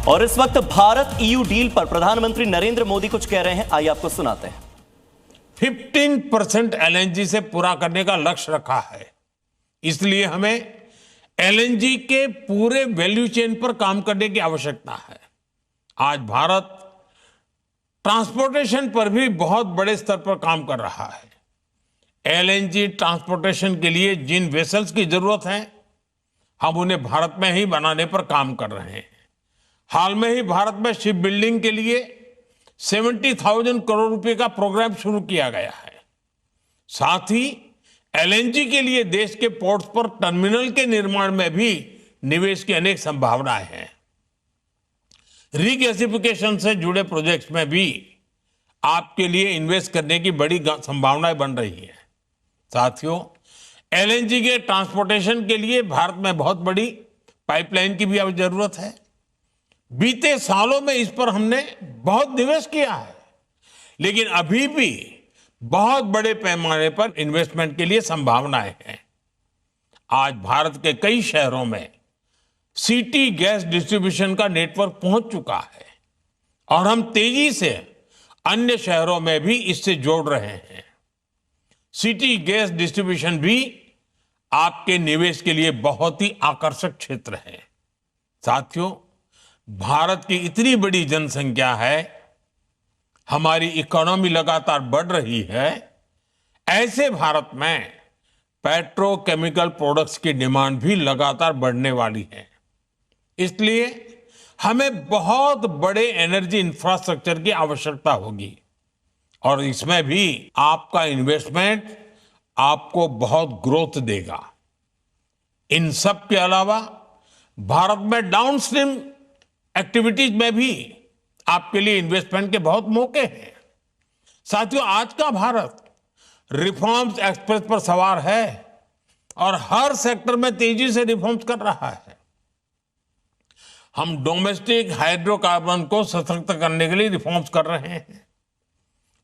और इस वक्त भारत ईयू डील पर प्रधानमंत्री नरेंद्र मोदी कुछ कह रहे हैं, आइए आपको सुनाते हैं। 15% एलएनजी से पूरा करने का लक्ष्य रखा है। इसलिए हमें एलएनजी के पूरे वैल्यू चेन पर काम करने की आवश्यकता है। आज भारत ट्रांसपोर्टेशन पर भी बहुत बड़े स्तर पर काम कर रहा है। एलएनजी ट्रांसपोर्टेशन के लिए जिन वेसल्स की जरूरत है, हम उन्हें भारत में ही बनाने पर काम कर रहे हैं। हाल में ही भारत में शिप बिल्डिंग के लिए 70,000 करोड़ रुपए का प्रोग्राम शुरू किया गया है। साथ ही एलएनजी के लिए देश के पोर्ट्स पर टर्मिनल के निर्माण में भी निवेश की अनेक संभावनाएं हैं। रीगैसिफिकेशन से जुड़े प्रोजेक्ट्स में भी आपके लिए इन्वेस्ट करने की बड़ी संभावनाएं बन रही है। साथियों, एलएनजी के ट्रांसपोर्टेशन के लिए भारत में बहुत बड़ी पाइपलाइन की भी अब जरूरत है। बीते सालों में इस पर हमने बहुत निवेश किया है, लेकिन अभी भी बहुत बड़े पैमाने पर इन्वेस्टमेंट के लिए संभावनाएं हैं। आज भारत के कई शहरों में सिटी गैस डिस्ट्रीब्यूशन का नेटवर्क पहुंच चुका है और हम तेजी से अन्य शहरों में भी इससे जोड़ रहे हैं। सिटी गैस डिस्ट्रीब्यूशन भी आपके निवेश के लिए बहुत ही आकर्षक क्षेत्र है। साथियों, भारत की इतनी बड़ी जनसंख्या है, हमारी इकोनॉमी लगातार बढ़ रही है। ऐसे भारत में पेट्रोकेमिकल प्रोडक्ट्स की डिमांड भी लगातार बढ़ने वाली है। इसलिए हमें बहुत बड़े एनर्जी इंफ्रास्ट्रक्चर की आवश्यकता होगी और इसमें भी आपका इन्वेस्टमेंट आपको बहुत ग्रोथ देगा। इन सब के अलावा भारत में डाउनस्ट्रीम एक्टिविटीज में भी आपके लिए इन्वेस्टमेंट के बहुत मौके हैं। साथियों, आज का भारत रिफॉर्म्स एक्सप्रेस पर सवार है और हर सेक्टर में तेजी से रिफॉर्म्स कर रहा है। हम डोमेस्टिक हाइड्रोकार्बन को सशक्त करने के लिए रिफॉर्म्स कर रहे हैं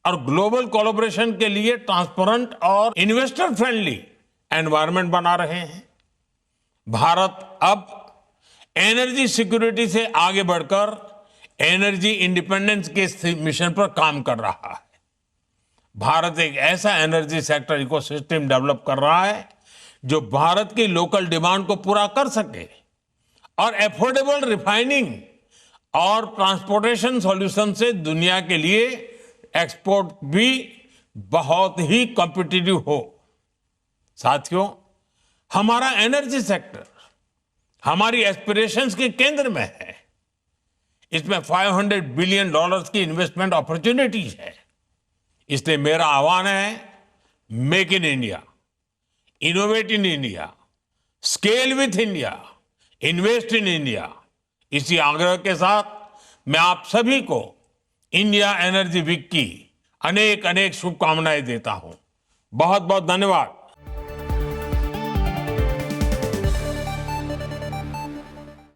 और ग्लोबल कोलैबोरेशन के लिए ट्रांसपेरेंट और इन्वेस्टर फ्रेंडली एनवायरनमेंट बना रहे हैं। भारत अब एनर्जी सिक्योरिटी से आगे बढ़कर एनर्जी इंडिपेंडेंस के मिशन पर काम कर रहा है। भारत एक ऐसा एनर्जी सेक्टर इकोसिस्टम डेवलप कर रहा है जो भारत की लोकल डिमांड को पूरा कर सके और एफोर्डेबल रिफाइनिंग और ट्रांसपोर्टेशन सॉल्यूशन से दुनिया के लिए एक्सपोर्ट भी बहुत ही कॉम्पिटिटिव हो। साथियों, हमारा एनर्जी सेक्टर हमारी एस्पिरेशंस के केंद्र में है। इसमें $500 बिलियन की इन्वेस्टमेंट अपॉर्चुनिटीज है। इसलिए मेरा आह्वान है, make in India, innovate in India, scale with India, invest in India. इसी आग्रह के साथ मैं आप सभी को इंडिया एनर्जी वीक की अनेक अनेक शुभकामनाएं देता हूं। बहुत बहुत धन्यवाद।